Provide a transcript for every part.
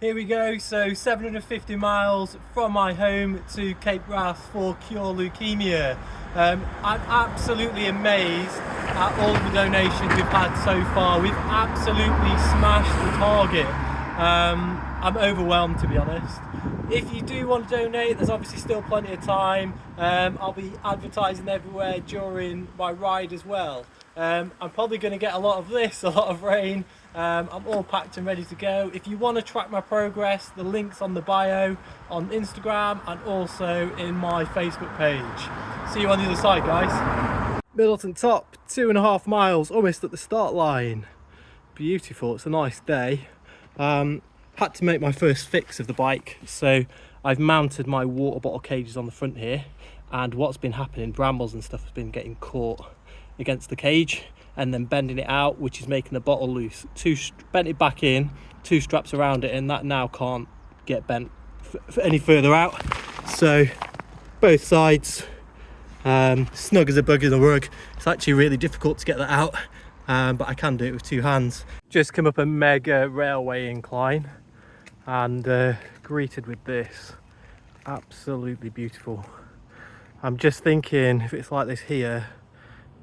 Here we go, so 750 miles from my home to Cape Wrath for Cure Leukaemia. I'm absolutely amazed at all of the donations we've had so far. We've absolutely smashed the target. I'm overwhelmed, to be honest. If you do want to donate, there's obviously still plenty of time. I'll be advertising everywhere during my ride as well. I'm probably going to get a lot of this, a lot of rain. I'm all packed and ready to go. If you want to track my progress, the link's on the bio on Instagram and also in my Facebook page. See you on the other side, guys. Middleton Top, 2.5 miles, almost at the start line. Beautiful, it's a nice day. Had to make my first fix of the bike, so I've mounted my water bottle cages on the front here, and what's been happening, brambles and stuff has been getting caught against the cage and then bending it out, which is making the bottle loose. Bent it back in, 2 straps around it, and that now can't get bent any further out. So both sides, snug as a bug in a rug. It's actually really difficult to get that out, but I can do it with 2 hands. Just come up a mega railway incline and greeted with this. Absolutely beautiful. I'm just thinking, if it's like this here,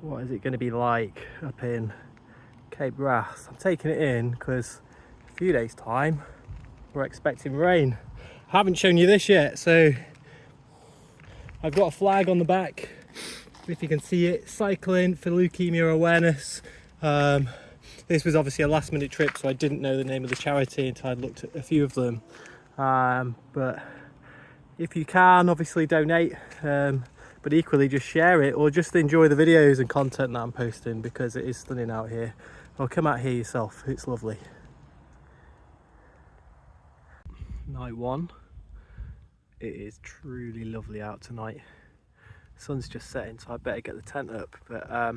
what is it going to be like up in Cape Wrath? I'm taking it in because a few days time we're expecting rain. I haven't shown you this yet, so I've got a flag on the back, if you can see it, cycling for leukemia awareness. This was obviously a last minute trip, so I didn't know the name of the charity until I'd looked at a few of them. But if you can, obviously donate, but equally just share it or just enjoy the videos and content that I'm posting, because it is stunning out here. Or come out here yourself, it's lovely. Night 1. It is truly lovely out tonight. Sun's just setting, so I better get the tent up, but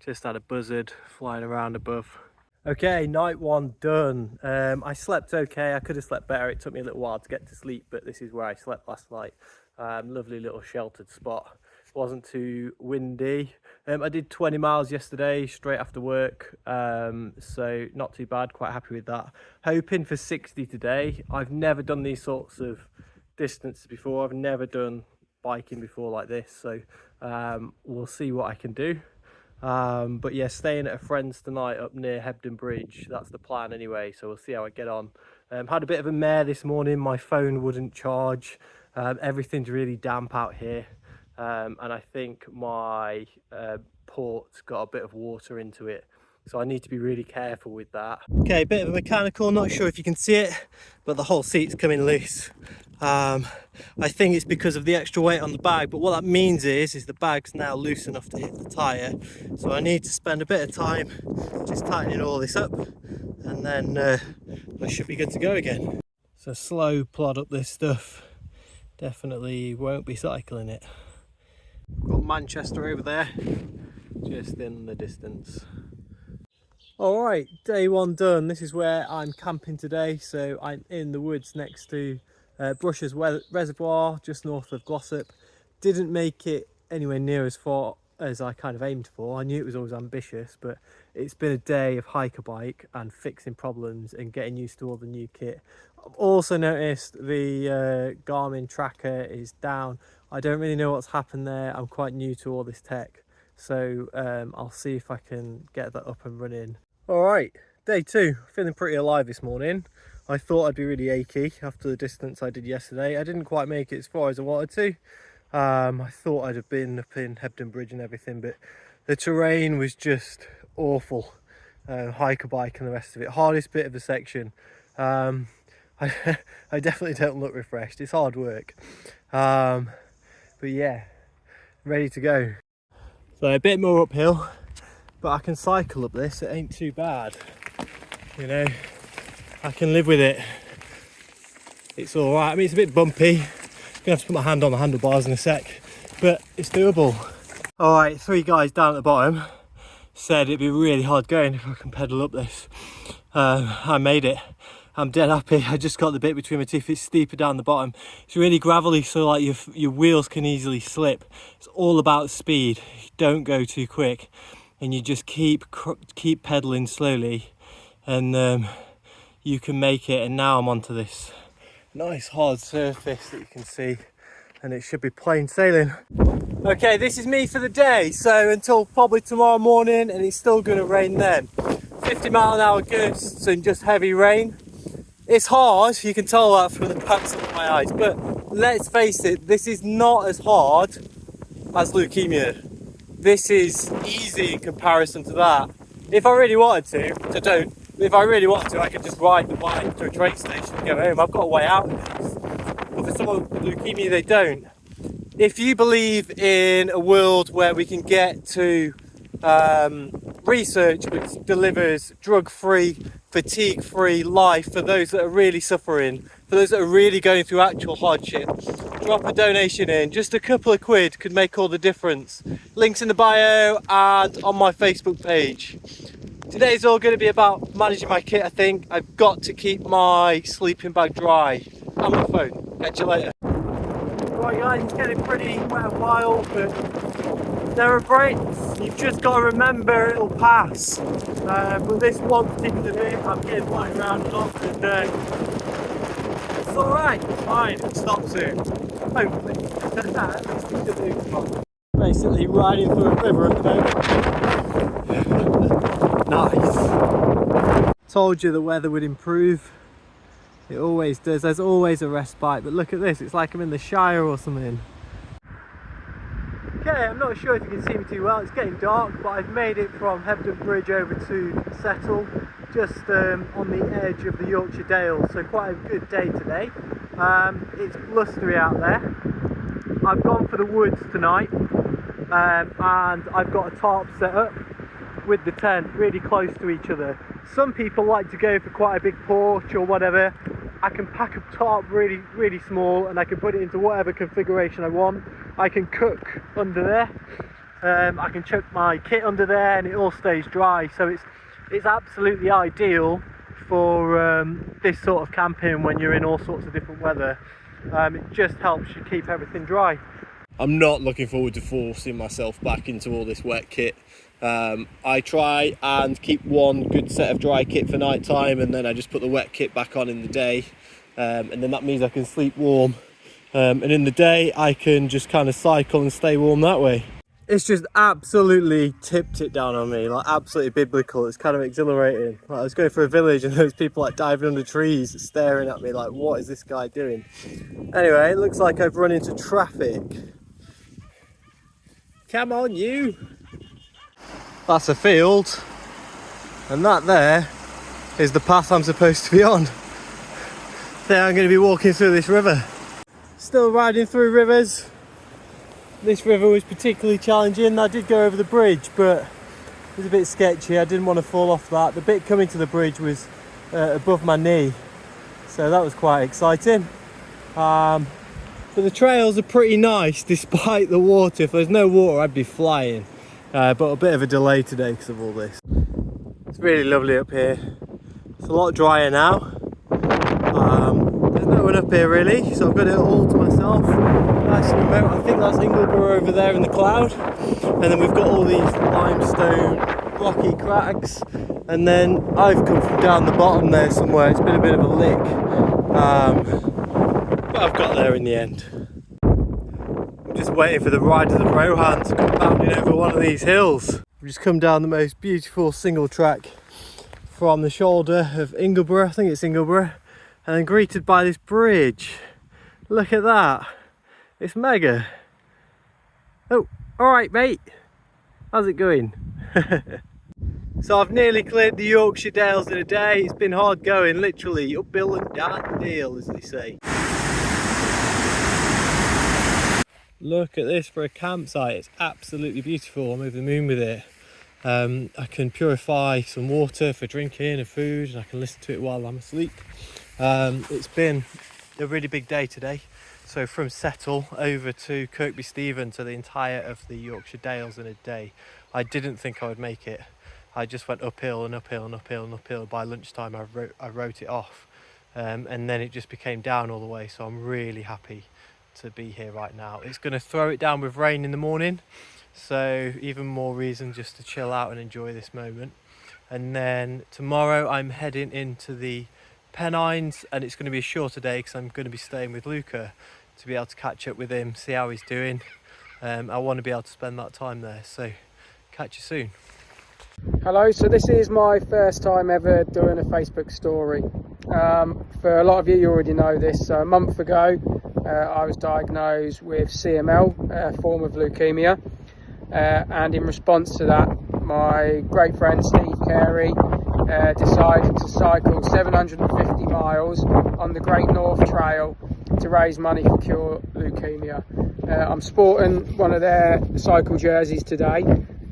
just had a buzzard flying around above. Okay, night 1 done. I slept okay. I could have slept better. It took me a little while to get to sleep, but this is where I slept last night. Lovely little sheltered spot. Wasn't too windy. I did 20 miles yesterday straight after work, so not too bad. Quite happy with that. Hoping for 60 today. I've never done these sorts of distances before. I've never done biking before like this, so we'll see what I can do. But yeah, staying at a friend's tonight up near Hebden Bridge. That's the plan anyway, so we'll see how I get on. Had a bit of a mare this morning. My phone wouldn't charge. Everything's really damp out here, and I think my port's got a bit of water into it, so I need to be really careful with that. Okay, a bit of a mechanical, not sure if you can see it, but the whole seat's coming loose. I think it's because of the extra weight on the bag, but what that means is the bag's now loose enough to hit the tyre, so I need to spend a bit of time just tightening all this up, and then I should be good to go again. So slow plod up this stuff, definitely won't be cycling it. Got Manchester over there, just in the distance. Alright, day 1 done. This is where I'm camping today, so I'm in the woods next to Brushes Reservoir, just north of Glossop. Didn't make it anywhere near as far as I kind of aimed for. I knew it was always ambitious, but it's been a day of hiker bike and fixing problems and getting used to all the new kit. I've also noticed the Garmin tracker is down. I don't really know what's happened there. I'm quite new to all this tech, so I'll see if I can get that up and running. Alright, day 2, feeling pretty alive this morning. I thought I'd be really achy after the distance I did yesterday. I didn't quite make it as far as I wanted to. I thought I'd have been up in Hebden Bridge and everything, but the terrain was just awful. Hiker bike and the rest of it. Hardest bit of the section. I definitely don't look refreshed. It's hard work. But yeah, ready to go. So a bit more uphill, but I can cycle up this. It ain't too bad, you know. I can live with it. It's all right. I mean, it's a bit bumpy. I'm gonna have to put my hand on the handlebars in a sec, but it's doable. All right, 3 guys down at the bottom said it'd be really hard going if I can pedal up this. I made it. I'm dead happy. I just got the bit between my teeth. It's steeper down the bottom. It's really gravelly, so like your wheels can easily slip. It's all about speed. You don't go too quick, and you just keep pedaling slowly, and you can make it. And now I'm onto this nice hard surface that you can see, and it should be plain sailing. Okay, this is me for the day, so until probably tomorrow morning, and it's still going to rain then. 50-mile-an-hour gusts and just heavy rain. It's hard, you can tell that from the packs on my eyes, but let's face it, this is not as hard as leukemia. This is easy in comparison to that. If I really wanted to, which I don't, if I really wanted to, I could just ride the bike to a train station and go home. I've got a way out of this. But for someone with leukemia, they don't. If you believe in a world where we can get to research which delivers drug-free, fatigue-free life for those that are really suffering, for those that are really going through actual hardship, drop a donation in. Just a couple of quid could make all the difference. Links in the bio and on my Facebook page. Today's all going to be about managing my kit, I think. I've got to keep my sleeping bag dry and my phone. Catch you later. Right guys, it's getting pretty wet and wild, but there are breaks. You've just got to remember it'll pass. But this one particular bit, I'm getting wet around a lot, and it's alright, it's fine, it'll stop soon. Hopefully. At least we should do tomorrow. Basically riding through a river at the moment. Nice. Told you the weather would improve. It always does. There's always a respite, but look at this, it's like I'm in the Shire or something. Okay, I'm not sure if you can see me too well, it's getting dark, but I've made it from Hebden Bridge over to Settle, just on the edge of the Yorkshire Dales, so quite a good day today. It's blustery out there. I've gone for the woods tonight, and I've got a tarp set up with the tent really close to each other. Some people like to go for quite a big porch or whatever. I can pack a tarp really small, and I can put it into whatever configuration I want. I can cook under there, I can chuck my kit under there, and it all stays dry, so it's absolutely ideal for this sort of camping when you're in all sorts of different weather. It just helps you keep everything dry. I'm not looking forward to forcing myself back into all this wet kit. I try and keep one good set of dry kit for night time, and then I just put the wet kit back on in the day, and then that means I can sleep warm, and in the day I can just kind of cycle and stay warm that way. It's just absolutely tipped it down on me, like absolutely biblical. It's kind of exhilarating. Like I was going for a village and those people like diving under trees staring at me like, what is this guy doing? Anyway, it looks like I've run into traffic. Come on you! That's a field, and that there is the path I'm supposed to be on. Then I'm going to be walking through this river. Still riding through rivers. This river was particularly challenging. I did go over the bridge, but it was a bit sketchy. I didn't want to fall off that. The bit coming to the bridge was above my knee, so that was quite exciting. But the trails are pretty nice despite the water. If there's no water, I'd be flying. But a bit of a delay today because of all this. It's really lovely up here. It's a lot drier now. There's no one up here really, so I've got it all to myself. Nice and remote. I think that's Ingleborough over there in the cloud. And then we've got all these limestone rocky cracks. And then I've come from down the bottom there somewhere. It's been a bit of a lick. But I've got there in the end. Just waiting for the riders of Rohan to come bounding over one of these hills. We've just come down the most beautiful single track from the shoulder of Ingleborough, I think it's Ingleborough, and then greeted by this bridge. Look at that, it's mega. Oh, alright mate, how's it going? So I've nearly cleared the Yorkshire Dales in a day. It's been hard going, literally uphill and down dale as they say. Look at this for a campsite, it's absolutely beautiful. I'm over the moon with it. I can purify some water for drinking and food, and I can listen to it while I'm asleep. It's been a really big day today. So from Settle over to Kirkby Stephen to the entire of the Yorkshire Dales in a day. I didn't think I would make it. I just went uphill and uphill and uphill and uphill. By lunchtime I wrote it off, and then it just became down all the way. So I'm really happy to be here right now. It's going to throw it down with rain in the morning, so even more reason just to chill out and enjoy this moment. And then tomorrow I'm heading into the Pennines, and it's going to be a shorter day because I'm going to be staying with Luca to be able to catch up with him, see how he's doing. I want to be able to spend that time there, so catch you soon. Hello, so this is my first time ever doing a Facebook story. For a lot of you already know this. A month ago I was diagnosed with CML, a form of leukemia, and in response to that, my great friend Steve Carey decided to cycle 750 miles on the Great North Trail to raise money for Cure Leukaemia. I'm sporting one of their cycle jerseys today,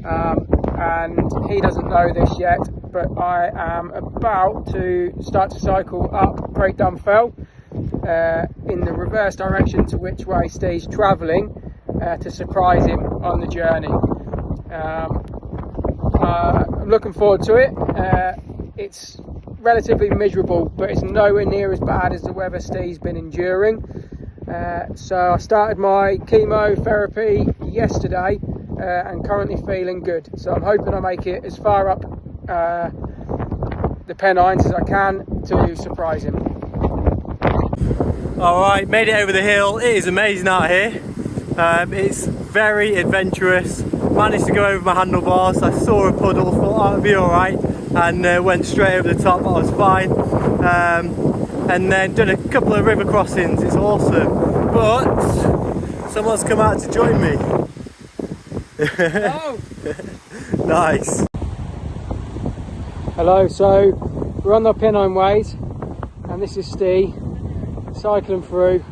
and he doesn't know this yet, but I am about to start to cycle up Great Dunfell in the reverse direction to which way Steve's travelling, to surprise him on the journey. I'm looking forward to it. It's relatively miserable, but it's nowhere near as bad as the weather Steve's been enduring. So I started my chemotherapy yesterday and currently feeling good. So I'm hoping I make it as far up the Pennines as I can to surprise him. Alright, made it over the hill. It is amazing out here. It's very adventurous. Managed to go over my handlebars. I saw a puddle, thought I'd be alright, and went straight over the top. I was fine. And then done a couple of river crossings. It's awesome. But someone's come out to join me. Oh. Nice. Hello, so we're on the Pennine Ways, and this is Steve cycling through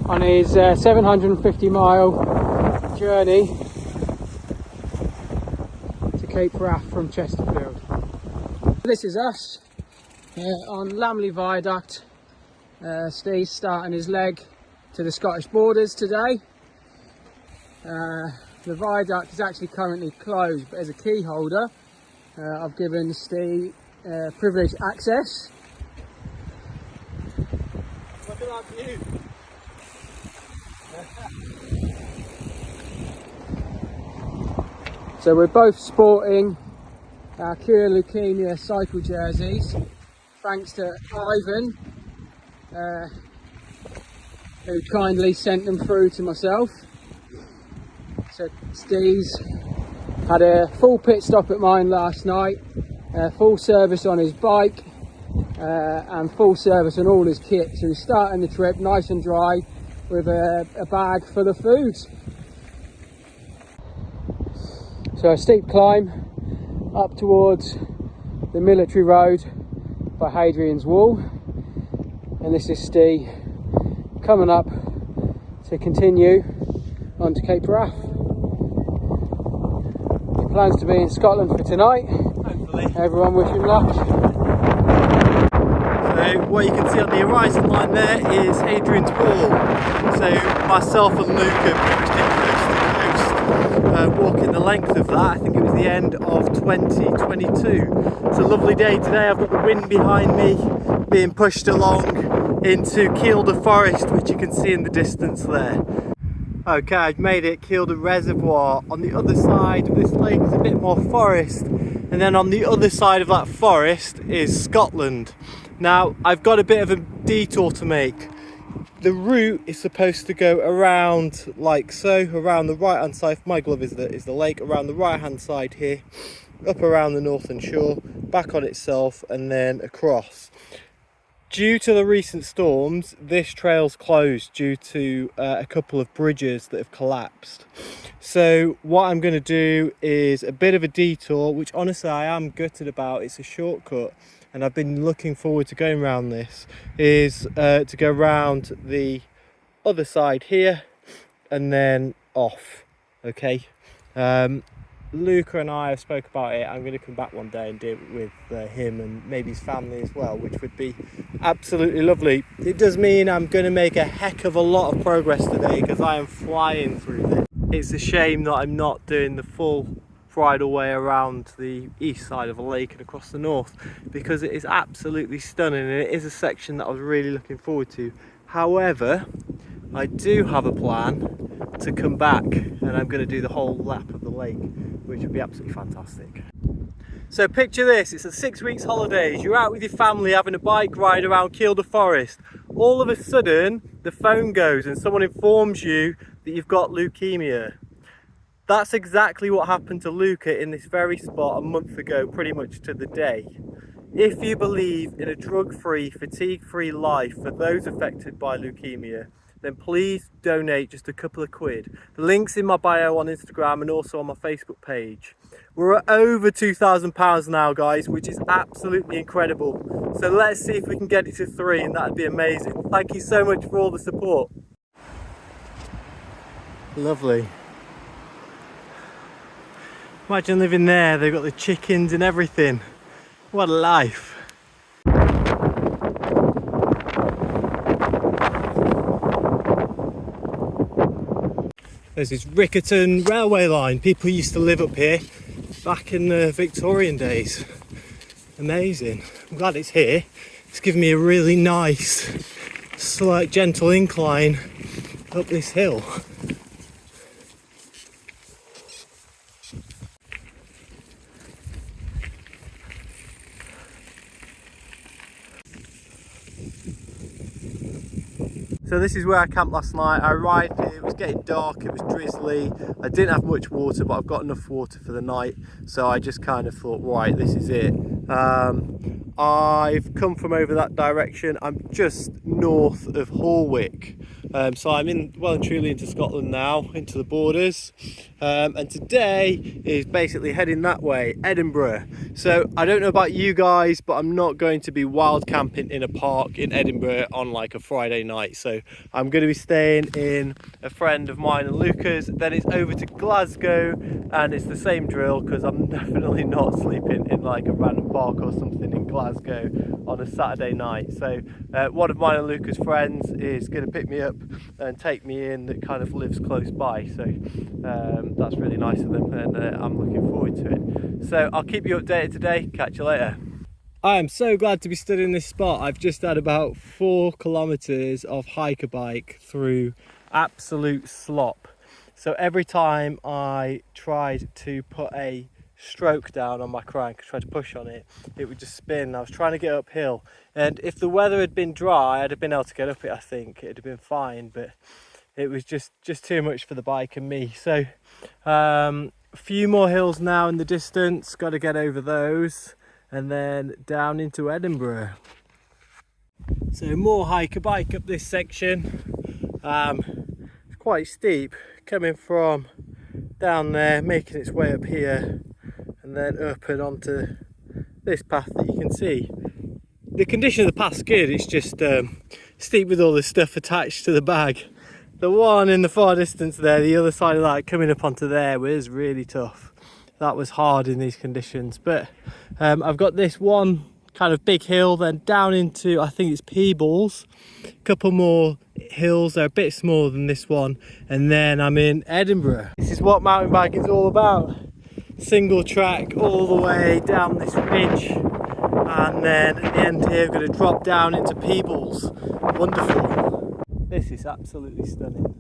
on his 750 mile journey to Cape Wrath from Chesterfield. This is us on Lamley Viaduct. Steve's starting his leg to the Scottish borders today. The viaduct is actually currently closed, but as a key holder I've given Steve privileged access. Look at that view. So we're both sporting our Cure Leukaemia cycle jerseys, thanks to Ivan, who kindly sent them through to myself. So Steve's had a full pit stop at mine last night, full service on his bike, and full service on all his kit. So he's starting the trip nice and dry with a bag full of food. So a steep climb up towards the military road by Hadrian's Wall, and this is Steve coming up to continue on to Cape Wrath. He plans to be in Scotland for tonight. Hopefully. Everyone wish him luck. So what you can see on the horizon line there is Hadrian's Wall. So myself and Luke are pretty much coast to coast, walking the length of that. I think it was the end of 2022. It's a lovely day today. I've got the wind behind me, being pushed along into Kielder Forest, which you can see in the distance there. Okay, I've made it Kielder Reservoir. On the other side of this lake is a bit more forest, and then on the other side of that forest is Scotland. Now, I've got a bit of a detour to make. The route is supposed to go around like so, around the right hand side. My glove is the lake, around the right hand side here, up around the northern shore, back on itself, and then across. Due to the recent storms, this trail's closed due to a couple of bridges that have collapsed. So what I'm going to do is a bit of a detour, which honestly I am gutted about. It's a shortcut, and I've been looking forward to going around this, is to go around the other side here and then off. Okay, Luca and I have spoke about it. I'm going to come back one day and do it with him and maybe his family as well, which would be absolutely lovely. It does mean I'm going to make a heck of a lot of progress today because I am flying through this. It's a shame that I'm not doing the full bridle way around the east side of the lake and across the north, because it is absolutely stunning and it is a section that I was really looking forward to. However, I do have a plan to come back and I'm going to do the whole lap of the lake, which would be absolutely fantastic. So picture this, it's a 6 weeks holidays, you're out with your family having a bike ride around Cure Forest. All of a sudden, the phone goes and someone informs you that you've got leukemia. That's exactly what happened to Luca in this very spot a month ago, pretty much to the day. If you believe in a drug-free, fatigue-free life for those affected by leukemia, then please donate just a couple of quid. The link's in my bio on Instagram and also on my Facebook page. We're at over £2,000 now, guys, which is absolutely incredible. So let's see if we can get it to 3, and that'd be amazing. Thank you so much for all the support. Lovely. Imagine living there, they've got the chickens and everything. What a life. There's this Riccarton railway line. People used to live up here back in the Victorian days. Amazing. I'm glad it's here. It's given me a really nice, slight, gentle incline up this hill. So this is where I camped last night. I arrived here, it was getting dark, it was drizzly. I didn't have much water, but I've got enough water for the night. So I just kind of thought, right, this is it. I've come from over that direction. I'm just north of Horwick. So I'm in, well and truly into Scotland now, into the borders. And today is basically heading that way, Edinburgh. So I don't know about you guys, but I'm not going to be wild camping in a park in Edinburgh on like a Friday night. So I'm going to be staying in a friend of mine and Luca's. Then it's over to Glasgow, and it's the same drill because I'm definitely not sleeping in like a random park or something in Glasgow on a Saturday night. So one of mine and Luca's friends is going to pick me up and take me in, that kind of lives close by. So that's really nice of them, and I'm looking forward to it. So I'll keep you updated today. Catch you later. I am so glad to be stood in this spot. I've just had about 4 kilometers of hiker bike through absolute slop. So every time I tried to put a stroke down on my crank, tried to push on it, it would just spin. I was trying to get uphill, and if the weather had been dry, I'd have been able to get up it. I think it'd have been fine, but it was just too much for the bike and me. So a few more hills now in the distance, got to get over those and then down into Edinburgh. So more hiker bike up this section. It's quite steep, coming from down there, making its way up here, and then up and onto this path that you can see. The condition of the path's good, it's just steep with all this stuff attached to the bag. The one in the far distance there, the other side of that coming up onto there, was really tough. That was hard in these conditions, but I've got this one kind of big hill, then down into, I think it's Peebles, a couple more hills, they're a bit smaller than this one, and then I'm in Edinburgh. This is what mountain biking is all about. Single track all the way down this ridge, and then at the end here I'm going to drop down into Peebles. Wonderful. This is absolutely stunning.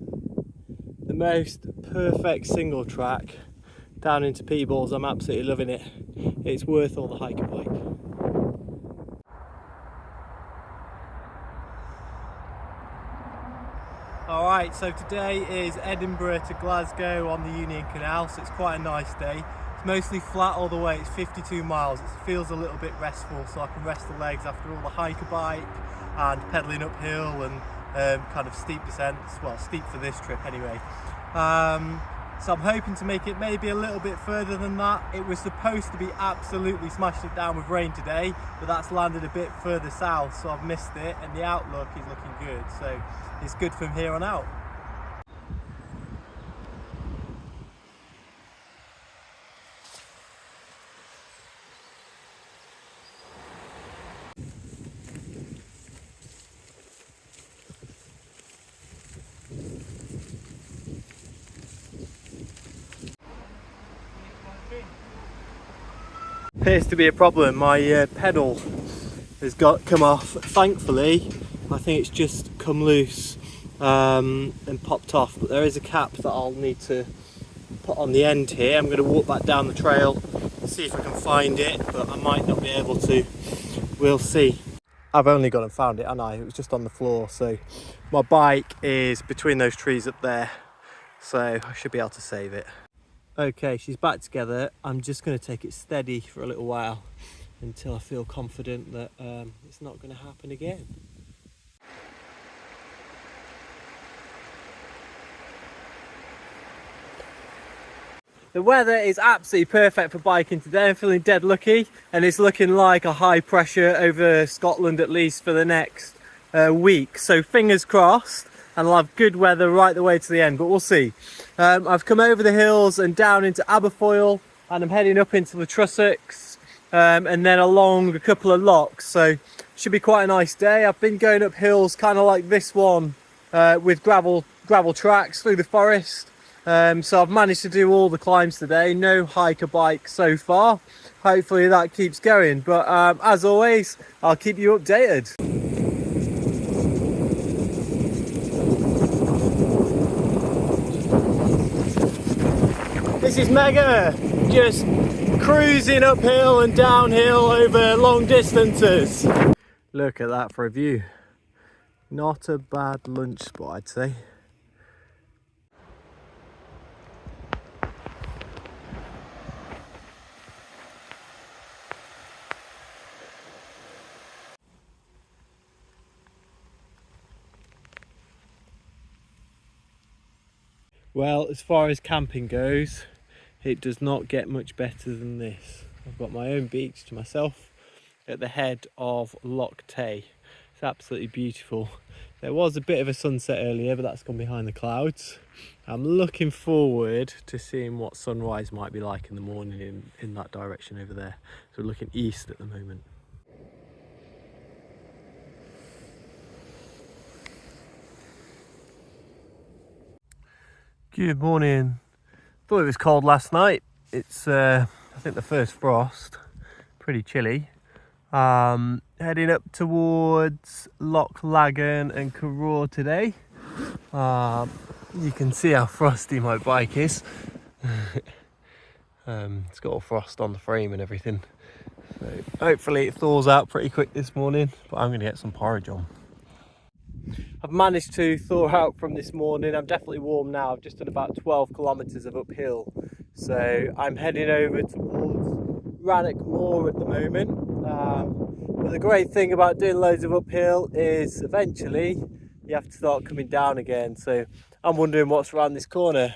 The most perfect single track down into Peebles. I'm absolutely loving it. It's worth all the hiker bike. Alright, so today is Edinburgh to Glasgow on the Union Canal, so it's quite a nice day. It's mostly flat all the way, it's 52 miles. It feels a little bit restful, so I can rest the legs after all the hiker bike and pedalling uphill and kind of steep descents, well, steep for this trip anyway. So I'm hoping to make it maybe a little bit further than that. It was supposed to be absolutely smashing it down with rain today, but that's landed a bit further south, so I've missed it, and the outlook is looking good, so it's good from here on out. Appears to be a problem. My pedal has come off. Thankfully, I think it's just come loose and popped off, but there is a cap that I'll need to put on the end here. I'm going to walk back down the trail, see see if I can find it, but I might not be able to. We'll see. I've only gone and found it, and it was just on the floor. So my bike is between those trees up there, so I should be able to save it. Okay, she's back together. I'm just going to take it steady for a little while until I feel confident that it's not going to happen again. The weather is absolutely perfect for biking today. I'm feeling dead lucky, and it's looking like a high pressure over Scotland at least for the next week. So fingers crossed, and I'll have good weather right the way to the end, but we'll see. I've come over the hills and down into Aberfoyle, and I'm heading up into the Trussocks, and then along a couple of locks. So should be quite a nice day. I've been going up hills kind of like this one with gravel tracks through the forest. So I've managed to do all the climbs today, no hike or bike so far. Hopefully that keeps going, but as always, I'll keep you updated. This is mega, just cruising uphill and downhill over long distances. Look at that for a view. Not a bad lunch spot, I'd say. Well, as far as camping goes, it does not get much better than this. I've got my own beach to myself at the head of Loch Tay. It's absolutely beautiful. There was a bit of a sunset earlier, but that's gone behind the clouds. I'm looking forward to seeing what sunrise might be like in the morning in that direction over there. So we're looking east at the moment. Good morning. Thought it was cold last night. It's I think the first frost. Pretty chilly. Heading up towards Loch Laggan and Cure today. You can see how frosty my bike is. It's got all frost on the frame and everything. So hopefully it thaws out pretty quick this morning, but I'm going to get some porridge on. I've managed to thaw out from this morning. I'm definitely warm now. I've just done about 12 kilometres of uphill. So I'm heading over towards Rannoch Moor at the moment. But the great thing about doing loads of uphill is eventually you have to start coming down again. So I'm wondering what's around this corner.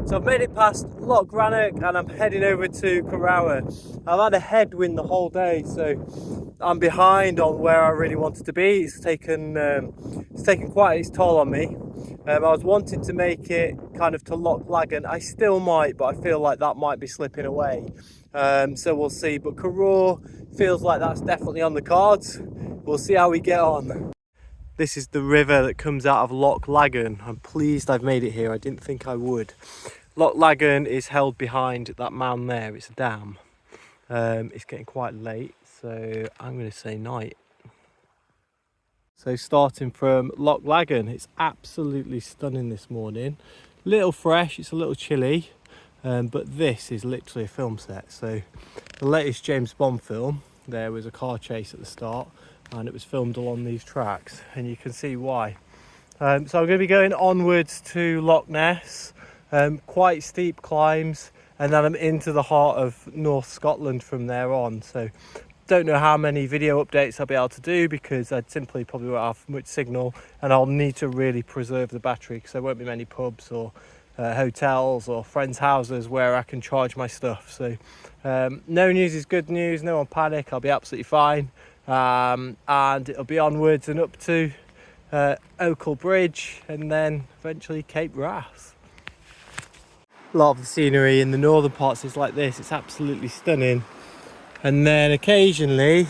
So I've made it past Loch Rannoch and I'm heading over to Cure. I've had a headwind the whole day, so I'm behind on where I really wanted to be. It's taken quite its toll on me. I was wanting to make it kind of to Loch Laggan. I still might, but I feel like that might be slipping away. So we'll see. But Cure feels like that's definitely on the cards. We'll see how we get on. This is the river that comes out of Loch Laggan. I'm pleased I've made it here. I didn't think I would. Loch Laggan is held behind that mound there. It's a dam. It's getting quite late, so I'm going to say night. So starting from Loch Laggan, it's absolutely stunning this morning. Little fresh, it's a little chilly, but this is literally a film set. So the latest James Bond film, there was a car chase at the start, and it was filmed along these tracks, and you can see why. So I'm going to be going onwards to Loch Ness, quite steep climbs, and then I'm into the heart of North Scotland from there on. So don't know how many video updates I'll be able to do because I simply probably won't have much signal, and I'll need to really preserve the battery because there won't be many pubs or hotels or friends' houses where I can charge my stuff. So no news is good news, no one panic, I'll be absolutely fine. And it'll be onwards and up to Oakle Bridge and then eventually Cape Wrath. A lot of the scenery in the northern parts is like this. It's absolutely stunning, and then occasionally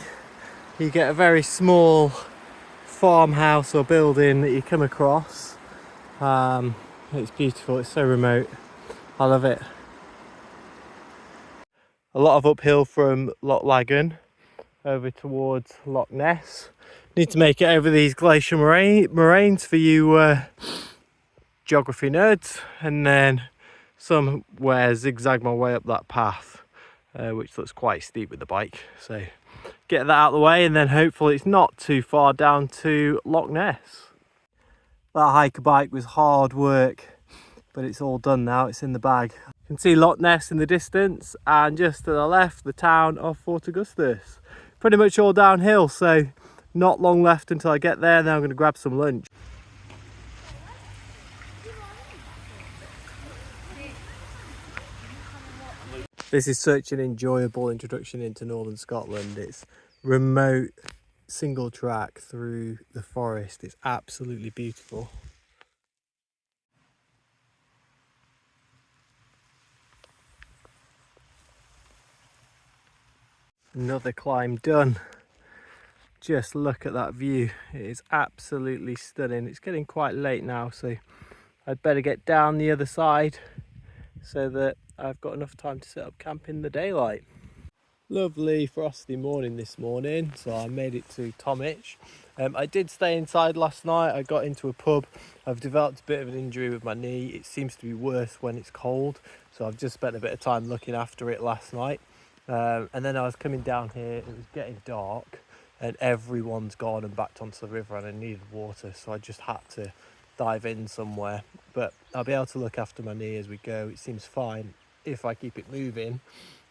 you get a very small farmhouse or building that you come across. It's beautiful, it's so remote, I love it. A lot of uphill from Loch Laggan. over towards Loch Ness. Need to make it over these glacial moraines for you geography nerds, and then somewhere zigzag my way up that path, which looks quite steep with the bike. So get that out of the way, and then hopefully it's not too far down to Loch Ness. That hiker bike was hard work, but it's all done now. It's in the bag. You can see Loch Ness in the distance, and just to the left the town of Fort Augustus. Pretty much all downhill, so not long left until I get there. Then I'm going to grab some lunch. This is such an enjoyable introduction into northern Scotland. It's remote, single track through the forest. It's absolutely beautiful. Another climb done. Just look at that view. It is absolutely stunning. It's getting quite late now, so I'd better get down the other side so that I've got enough time to set up camp in the daylight. Lovely frosty morning this morning, so I made it to Tomwich. I did stay inside last night. I got into a pub. I've developed a bit of an injury with my knee. It seems to be worse when it's cold, so I've just spent a bit of time looking after it last night. And then I was coming down here, it was getting dark, and everyone's gone and backed onto the river, and I needed water, so I just had to dive in somewhere. But I'll be able to look after my knee as we go. It seems fine if I keep it moving.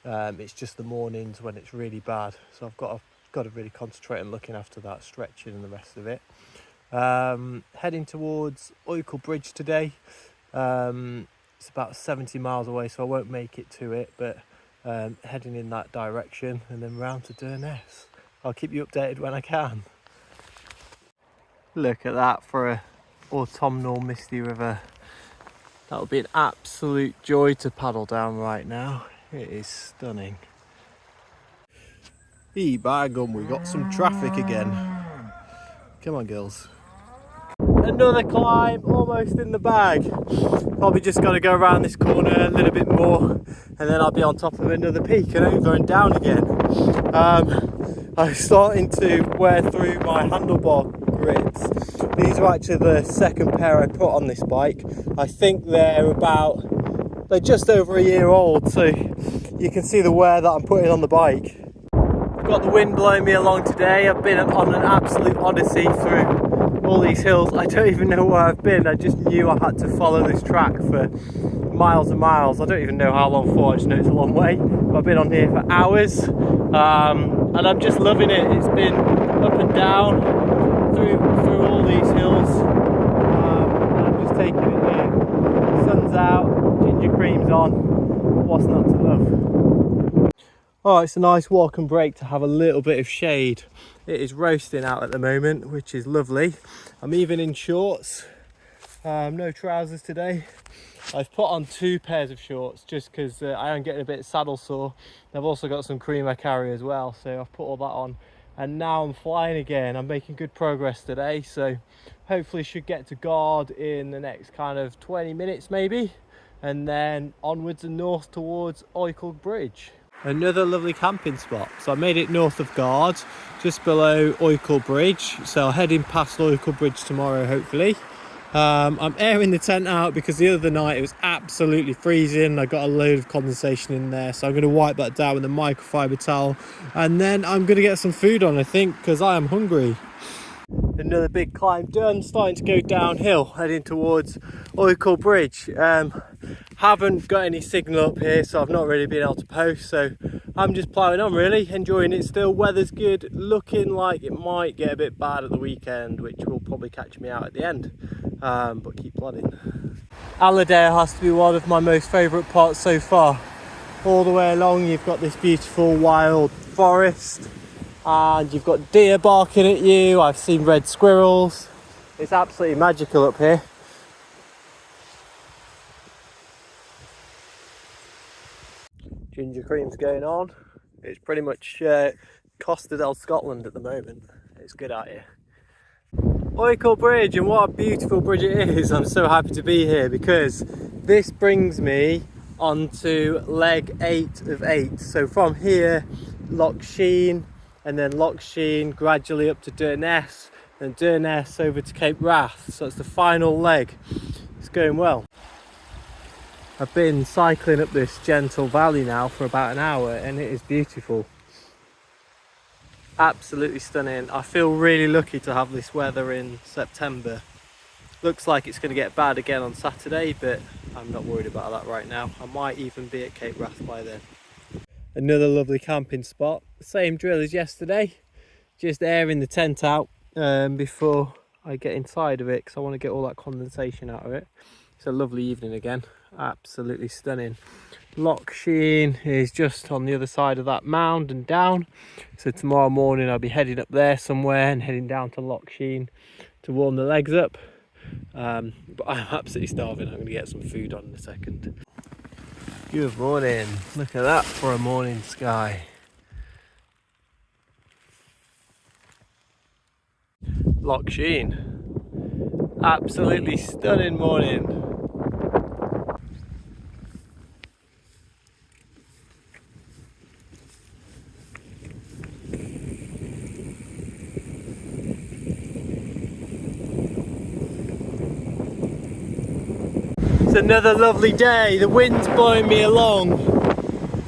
It's just the mornings when it's really bad, so I've got to really concentrate on looking after that, stretching and the rest of it. Heading towards Oicle Bridge today. It's about 70 miles away, so I won't make it to it, but heading in that direction, and then round to Durness. I'll keep you updated when I can. Look at that for a autumnal misty river. That would be an absolute joy to paddle down right now. It is stunning. By gum, we got some traffic again. Come on, girls. Another climb, almost in the bag. Probably just got to go around this corner a little bit more, and then I'll be on top of another peak and over and down again. I'm starting to wear through my handlebar grips. These are actually the second pair I put on this bike. I think they're just over a year old, so you can see the wear that I'm putting on the bike. I've got the wind blowing me along today. I've been on an absolute odyssey through all these hills. I don't even know where I've been. I just knew I had to follow this track for miles and miles. I don't even know how long for. I just know it's a long way. But I've been on here for hours, and I'm just loving it. It's been up and down through all these hills, and I'm just taking it here. Sun's out, ginger cream's on. What's not to love? Oh, it's a nice walk and break to have a little bit of shade. It is roasting out at the moment, which is lovely. I'm even in shorts, no trousers today. I've put on 2 pairs of shorts just because I am getting a bit saddle sore. I've also got some cream I carry as well, so I've put all that on. And now I'm flying again. I'm making good progress today, so hopefully should get to Guard in the next kind of 20 minutes maybe, and then onwards and north towards Oicle Bridge. Another lovely camping spot. So I made it north of Guard, just below Oicle Bridge. So I'll head in past Oicle Bridge tomorrow, hopefully. I'm airing the tent out because the other night it was absolutely freezing. I got a load of condensation in there, so I'm going to wipe that down with a microfiber towel, and then I'm going to get some food on, I think, because I am hungry. Another big climb done, starting to go downhill, heading towards Oicle Bridge. Haven't got any signal up here, so I've not really been able to post, so I'm just ploughing on really, enjoying it still. Weather's good, looking like it might get a bit bad at the weekend, which will probably catch me out at the end, but keep plodding. Allerdale has to be one of my most favourite parts so far. All the way along you've got this beautiful wild forest, and you've got deer barking at you. I've seen red squirrels. It's absolutely magical up here. Ginger cream's going on. It's pretty much Costa del Scotland at the moment. It's good out here. Oicle Bridge, and what a beautiful bridge it is. I'm so happy to be here because this brings me onto leg 8 of 8. So from here, Loch Sheen, and then Loch Sheen, gradually up to Durness, and Durness over to Cape Wrath. So it's the final leg. It's going well. I've been cycling up this gentle valley now for about an hour, and it is beautiful. Absolutely stunning. I feel really lucky to have this weather in September. Looks like it's going to get bad again on Saturday, but I'm not worried about that right now. I might even be at Cape Wrath by then. Another lovely camping spot. The same drill as yesterday, just airing the tent out before I get inside of it, because I want to get all that condensation out of it. It's a lovely evening again, absolutely stunning. Loch Sheen is just on the other side of that mound and down, so tomorrow morning I'll be heading up there somewhere and heading down to Loch Sheen to warm the legs up. But I'm absolutely starving. I'm going to get some food on in a second. Good morning. Look at that for a morning sky. Loch Sheen. Absolutely stunning morning. It's another lovely day. The wind's blowing me along.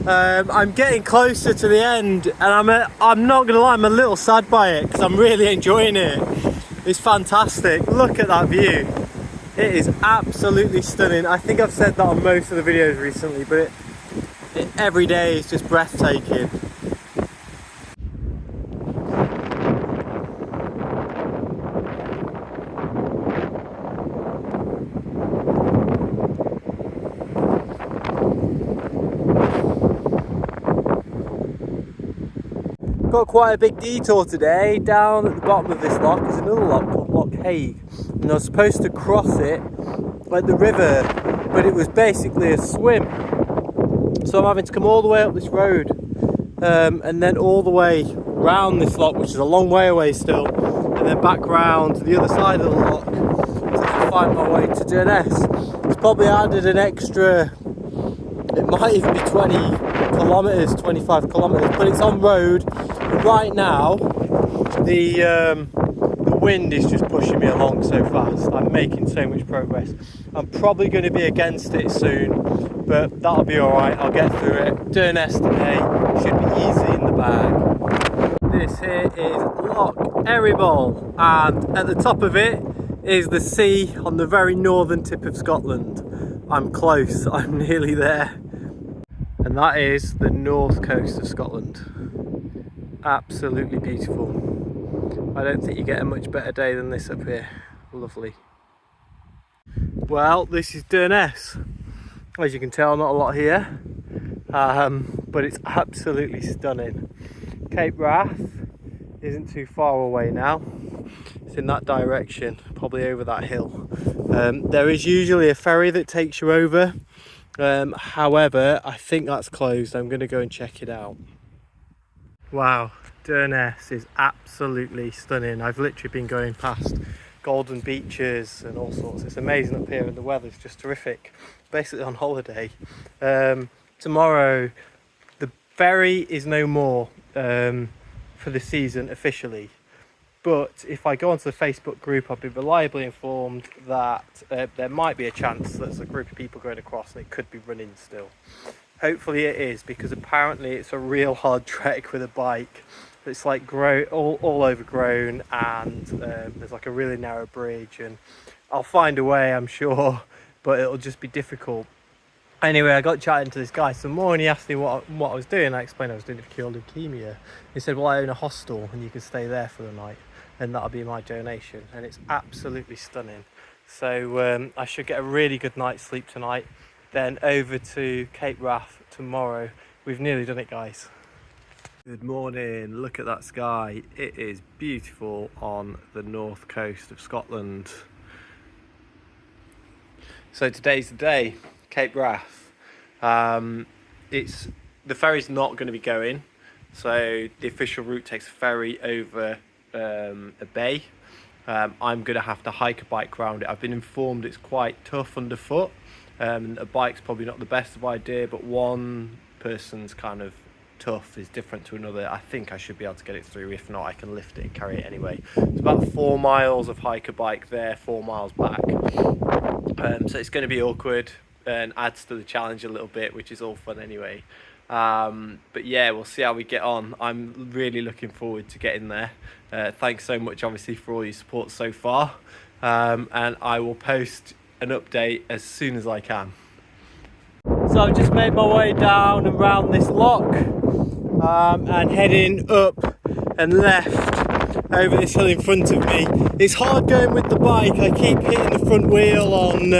I'm getting closer to the end, and I'm not gonna lie, I'm a little sad by it because I'm really enjoying it. It's fantastic. Look at that view. It is absolutely stunning. I think I've said that on most of the videos recently, but every day is just breathtaking. Got quite a big detour today. Down at the bottom of this loch is another loch called Loch Hague, and I was supposed to cross it like the river, but it was basically a swim, so I'm having to come all the way up this road and then all the way round this loch, which is a long way away still, and then back round to the other side of the loch to find my way to Durness. It's probably added an extra, it might even be 20 kilometres, 25 kilometres, but it's on road. Right now, the wind is just pushing me along so fast. I'm making so much progress. I'm probably going to be against it soon, but that'll be alright. I'll get through it. Durness today should be easy in the bag. This here is Loch Errible, and at the top of it is the sea on the very northern tip of Scotland. I'm close, I'm nearly there. And that is the north coast of Scotland. Absolutely beautiful. I don't think you get a much better day than this up here. Lovely. Well, this is Durness. As you can tell, not a lot here, but it's absolutely stunning. Cape Wrath isn't too far away now. It's in that direction, probably over that hill. There is usually a ferry that takes you over. However, I think that's closed. I'm going to go and check it out. Wow, Durness is absolutely stunning. I've literally been going past golden beaches and all sorts. It's amazing up here, and the weather's just terrific. Basically on holiday. Tomorrow, the ferry is no more for the season officially. But if I go onto the Facebook group, I've been reliably informed that there might be a chance that there's a group of people going across and it could be running still. Hopefully it is, because apparently it's a real hard trek with a bike. It's like all overgrown, and there's like a really narrow bridge, and I'll find a way, I'm sure, but it'll just be difficult. Anyway, I got chatting to this guy some more, and he asked me what I was doing. I explained I was doing it for Cure Leukaemia. He said, well, I own a hostel and you can stay there for the night, and that'll be my donation. And it's absolutely stunning. So I should get a really good night's sleep tonight, then over to Cape Wrath tomorrow. We've nearly done it, guys. Good morning. Look at that sky. It is beautiful on the north coast of Scotland. So today's the day. Cape Wrath. The ferry's not going to be going, so the official route takes a ferry over a bay. I'm going to have to hike a bike around it. I've been informed it's quite tough underfoot. A bike's probably not the best of idea, but one person's kind of tough is different to another. I think I should be able to get it through. If not, I can lift it and carry it anyway. It's about 4 miles of hiker bike there, 4 miles back. So it's going to be awkward and adds to the challenge a little bit, which is all fun anyway. But yeah, we'll see how we get on. I'm really looking forward to getting there. Thanks so much, obviously, for all your support so far. And I will post an update as soon as I can. So I've just made my way down and round this lock and heading up and left over this hill in front of me. It's hard going with the bike. I keep hitting the front wheel on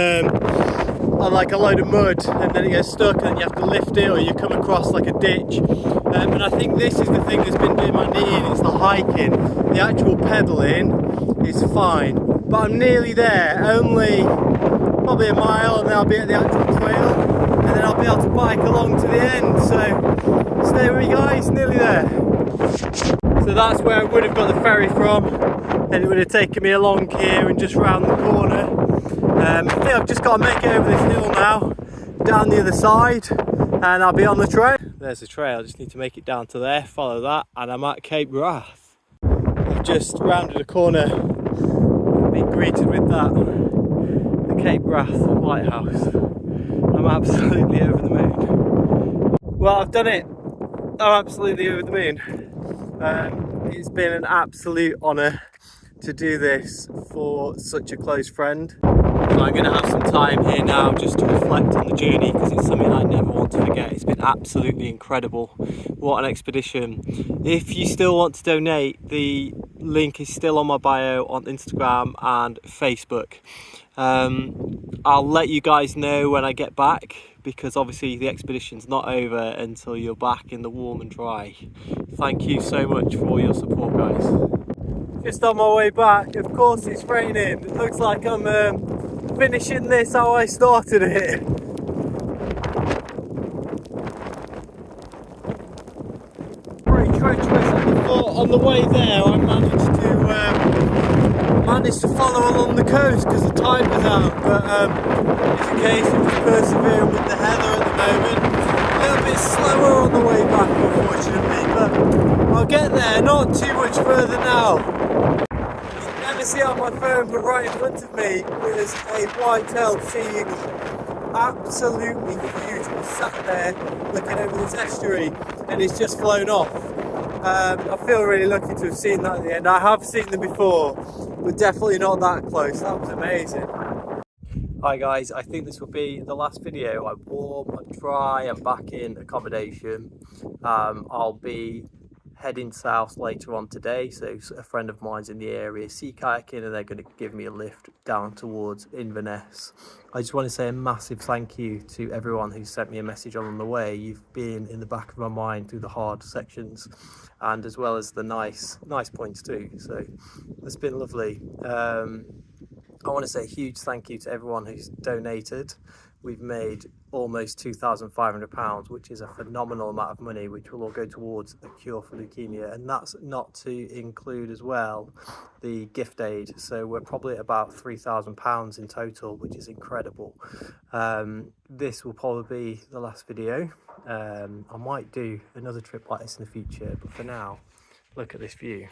like a load of mud, and then it gets stuck and then you have to lift it, or you come across like a ditch. And I think this is the thing that's been doing my knee in. It's the hiking. The actual pedalling is fine, but I'm nearly there. Only probably a mile and then I'll be at the actual trail, and then I'll be able to bike along to the end. So stay with me guys, nearly there. So that's where I would have got the ferry from, and it would have taken me along here and just round the corner. I think I've just got to make it over this hill now, down the other side, and I'll be on the trail. There's the trail, I just need to make it down to there, follow that, and I'm at Cape Wrath. I've just rounded a corner, been greeted with that, the Cape Wrath lighthouse. I'm absolutely over the moon. Well, I've done it. I'm absolutely over the moon. It's been an absolute honour to do this for such a close friend. So I'm going to have some time here now just to reflect on the journey, because it's something I never want to forget. It's been absolutely incredible. What an expedition. If you still want to donate, the link is still on my bio on Instagram and Facebook. I'll let you guys know when I get back, because obviously the expedition's not over until you're back in the warm and dry. Thank you so much for all your support, guys. Just on my way back, of course it's raining. It looks like I'm finishing this how I started it. Very treacherous on the way there. I managed to follow along the coast because the tide was out, but it's a case of just persevering with the heather at the moment. A little bit slower on the way back, unfortunately, but I'll get there. Not too much further now. You can never see on my phone, but right in front of me was a white-tailed sea eagle. Absolutely huge. I sat there looking over this estuary and it's just flown off. I feel really lucky to have seen that at the end. I have seen them before, but definitely not that close. That was amazing. Hi guys, I think this will be the last video. I'm warm, I'm dry, I'm back in accommodation. I'll be heading south later on today, so a friend of mine's in the area sea kayaking, and they're going to give me a lift down towards Inverness. I just want to say a massive thank you to everyone who sent me a message on the way. You've been in the back of my mind through the hard sections, and as well as the nice points too, so it's been lovely. I want to say a huge thank you to everyone who's donated. We've made almost £2,500, which is a phenomenal amount of money, which will all go towards a cure for leukemia. And that's not to include as well the gift aid. So we're probably at about £3,000 in total, which is incredible. This will probably be the last video. I might do another trip like this in the future, but for now, look at this view.